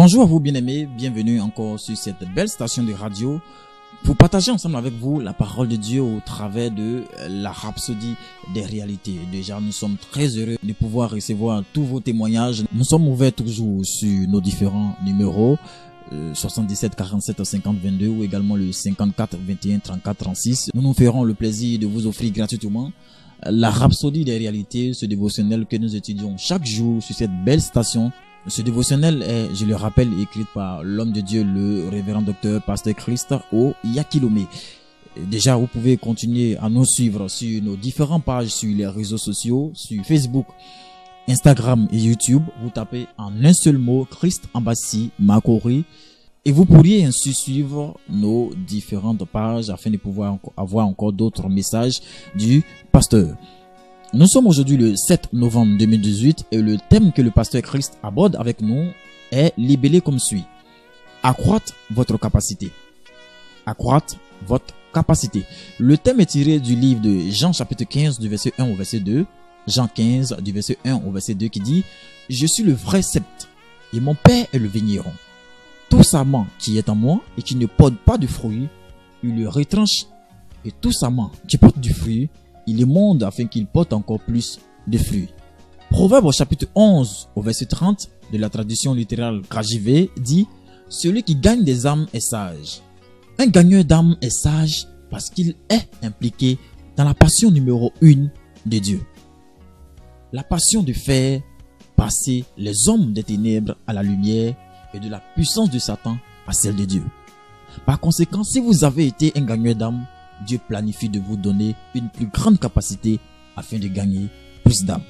Bonjour à vous bien-aimés, bienvenue encore sur cette belle station de radio pour partager ensemble avec vous la parole de Dieu au travers de la rhapsodie des réalités. Déjà, nous sommes très heureux de pouvoir recevoir tous vos témoignages. Nous sommes ouverts toujours sur nos différents numéros 77 47 50 22 ou également le 54 21 34 36. Nous nous ferons le plaisir de vous offrir gratuitement la rhapsodie des réalités, ce dévotionnel que nous étudions chaque jour sur cette belle station. Ce dévotionnel est, je le rappelle, écrit par l'homme de Dieu, le révérend docteur pasteur Christ Oyakilome. Déjà, vous pouvez continuer à nous suivre sur nos différentes pages sur les réseaux sociaux, sur Facebook, Instagram et YouTube. Vous tapez en un seul mot Christ Embassy Makori et vous pourriez ainsi suivre nos différentes pages afin de pouvoir avoir encore d'autres messages du pasteur. Nous sommes aujourd'hui le 7 novembre 2018 et le thème que le pasteur Christ aborde avec nous est libellé comme suit. Accroître votre capacité. Accroître votre capacité. Le thème est tiré du livre de Jean chapitre 15 du verset 1 au verset 2. Jean 15 du verset 1 au verset 2 qui dit « Je suis le vrai sept et mon père est le vigneron. Tout sarment qui est en moi et qui ne porte pas de fruit, il le retranche et tout sarment qui porte du fruit, il émonde afin qu'il porte encore plus de fruits. » Proverbe chapitre 11 au verset 30 de la traduction littérale KJV dit « Celui qui gagne des âmes est sage. » Un gagneur d'âmes est sage parce qu'il est impliqué dans la passion numéro 1 de Dieu. La passion de faire passer les hommes des ténèbres à la lumière et de la puissance de Satan à celle de Dieu. Par conséquent, si vous avez été un gagneur d'âmes, Dieu planifie de vous donner une plus grande capacité afin de gagner plus d'âmes.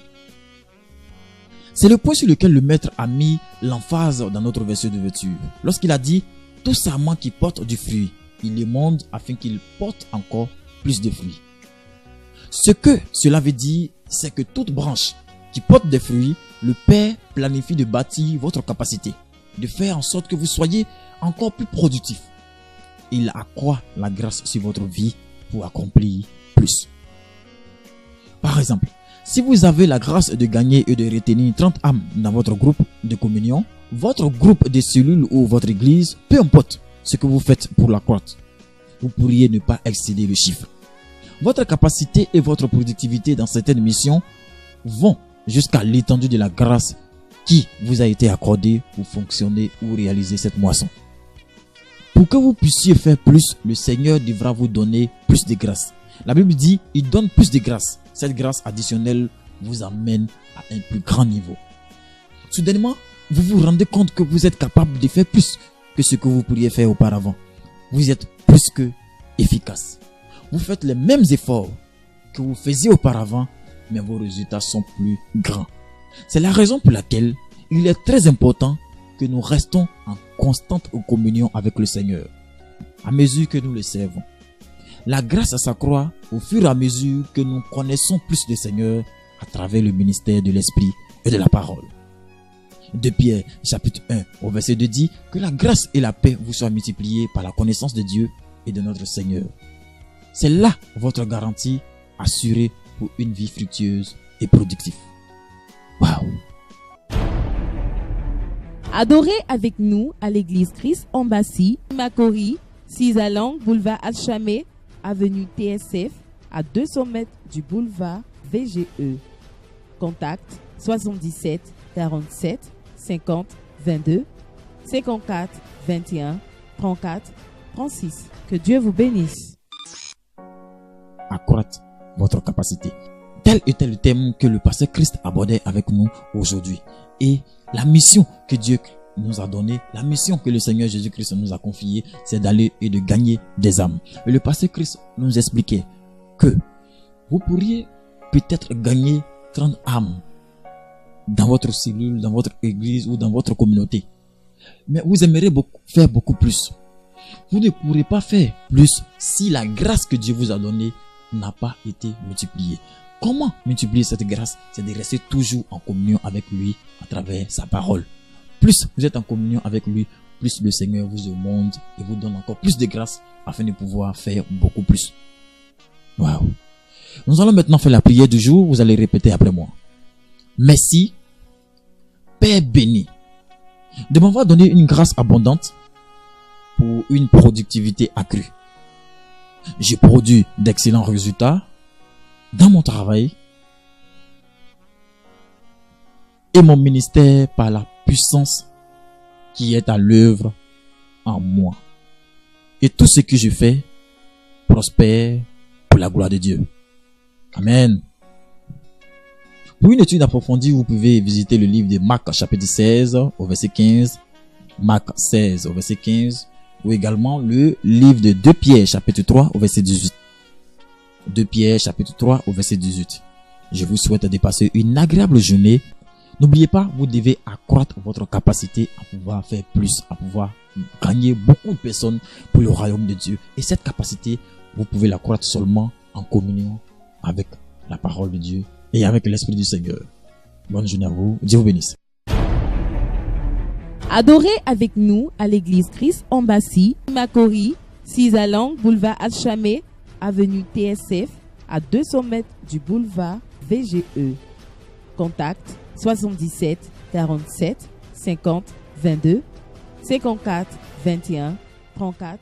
C'est le point sur lequel le maître a mis l'emphase dans notre verset de lecture. Lorsqu'il a dit « Tout sarment qui porte du fruit, il émonde afin qu'il porte encore plus de fruits. » Ce que cela veut dire, c'est que toute branche qui porte des fruits, le Père planifie de bâtir votre capacité, de faire en sorte que vous soyez encore plus productif. Il accroît la grâce sur votre vie pour accomplir plus. Par exemple, si vous avez la grâce de gagner et de retenir 30 âmes dans votre groupe de communion, votre groupe de cellules ou votre église, peu importe ce que vous faites pour l'accroître, vous pourriez ne pas excéder le chiffre. Votre capacité et votre productivité dans certaines missions vont jusqu'à l'étendue de la grâce qui vous a été accordée pour fonctionner ou réaliser cette moisson. Pour que vous puissiez faire plus, le Seigneur devra vous donner plus de grâce. La Bible dit, il donne plus de grâce. Cette grâce additionnelle vous amène à un plus grand niveau. Soudainement, vous vous rendez compte que vous êtes capable de faire plus que ce que vous pourriez faire auparavant. Vous êtes plus que efficace. Vous faites les mêmes efforts que vous faisiez auparavant, mais vos résultats sont plus grands. C'est la raison pour laquelle il est très important que nous restons en constante communion avec le Seigneur, à mesure que nous le servons. La grâce s'accroît au fur et à mesure que nous connaissons plus le Seigneur à travers le ministère de l'Esprit et de la parole. 2 Pierre chapitre 1 au verset 2 dit que la grâce et la paix vous soient multipliées par la connaissance de Dieu et de notre Seigneur. C'est là votre garantie assurée pour une vie fructueuse et productive. Waouh! Adorez avec nous à l'église Christ Embassy, Makori, 6 à Lang, boulevard Alchamé, avenue TSF, à 200 mètres du boulevard VGE. Contact 77 47 50 22 54 21 34 36. Que Dieu vous bénisse. Accroître votre capacité. Tel était le thème que le pasteur Christ abordait avec nous aujourd'hui. Et la mission que Dieu nous a donnée, la mission que le Seigneur Jésus-Christ nous a confiée, c'est d'aller et de gagner des âmes. Et le pasteur Christ nous expliquait que vous pourriez peut-être gagner 30 âmes dans votre cellule, dans votre église ou dans votre communauté. Mais vous aimeriez faire beaucoup plus. Vous ne pourrez pas faire plus si la grâce que Dieu vous a donnée n'a pas été multipliée. Comment multiplier cette grâce? C'est de rester toujours en communion avec lui à travers sa parole. Plus vous êtes en communion avec lui, plus le Seigneur vous émonde et vous donne encore plus de grâce afin de pouvoir faire beaucoup plus. Waouh! Nous allons maintenant faire la prière du jour. Vous allez répéter après moi. Merci, Père béni, de m'avoir donné une grâce abondante pour une productivité accrue. J'ai produit d'excellents résultats dans mon travail et mon ministère par la puissance qui est à l'œuvre en moi. Et tout ce que je fais prospère pour la gloire de Dieu. Amen. Pour une étude approfondie, vous pouvez visiter le livre de Marc chapitre 16 au verset 15, Marc 16 au verset 15, ou également le livre de 2 Pierre chapitre 3 au verset 18. 2 Pierre chapitre 3 au verset 18. Je vous souhaite de passer une agréable journée. N'oubliez pas, vous devez accroître votre capacité à pouvoir faire plus, à pouvoir gagner beaucoup de personnes pour le royaume de Dieu. Et cette capacité, vous pouvez l'accroître seulement en communion avec la parole de Dieu et avec l'Esprit du Seigneur. Bonne journée à vous. Dieu vous bénisse. Adorez avec nous à l'église Christ Embassy, Makori, 6 à Lang, boulevard Alchamé, avenue TSF, à 200 mètres du boulevard VGE. Contact 77 47 50 22 54 21 34